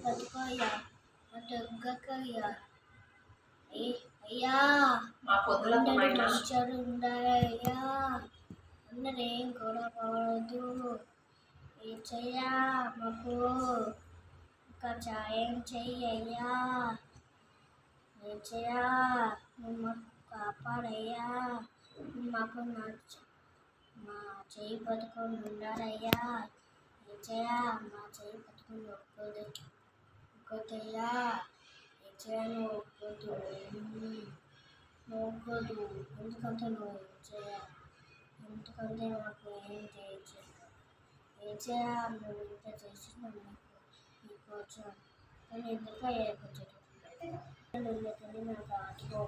బతుకయ్యా దగ్గకయ్యా అయ్యా మంచిగా ఉండాలయ్యా అందరేం కూడా పోవద్దు ఏచయ్యా మాకు ఇంకా సాయం చెయ్యయ్యా ఏచయ్యా నువ్వు మాకు కాపాడయ్యా మాకు మా చెయ్యి పట్టుకొని ఉండాలయ్యా ఏచయ్యా మా చెయ్యి పట్టుకొని ఒక్కొద్దయ్యా ఏచయ్యా నువ్వు ఒక్కొద్దు ఎందుకంటే నువ్వు ఏచయ్యా ఎందుకంటే మాకు ఏం చేయొచ్చు ఏచయ్యా నువ్వు ఇంత చేసిన నీకు వచ్చాను కానీ ఎందుకు ఏర్పరచదు నాకు ఆటలో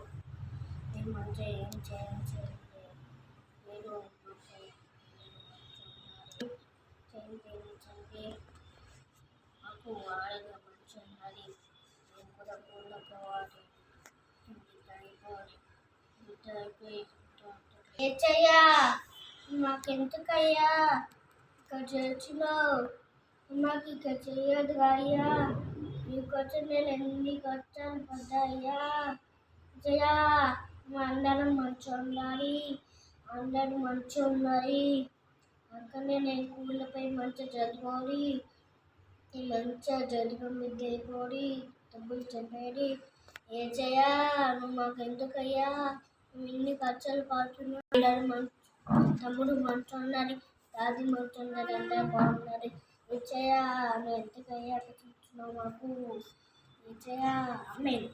నేను మంచిగా ఏం చేయలేదు మీరు చేయించండి మాకు ఆడగా మంచి ఉన్నది నేను కూడా ఊళ్ళో పోవాలి ఏచయ్యా మాకెందుకయ్యా ఇక్కడ చర్చిలో మాకు ఇక్కడ చేయదు అయ్యా నీకొచ్చి నేను ఎన్ని కష్టాలు పడ్డాయ్యా జయా మా అందరం మంచిగా ఉండాలి అందరూ మంచిగా ఉన్నది అందుకనే నేను స్కూళ్ళపై మంచిగా చదువుకోవాలి మంచిగా చదువు మీద అయిపోయి డబ్బులు చెప్పేది ఏచయ్యా నువ్వు మాకు ఎందుకయ్యా నువ్వు ఇన్ని ఖర్చులు పడుతున్నావు అందరూ తమ్ముడు మంచిగా ఉన్నది దాది మంచిగా ఉన్నది అందరూ బాగున్నది ఏచయ్యా నువ్వు ఎందుకయ్యా చూస్తున్నావు మాకు ఏచయ్యా ఆమేన్.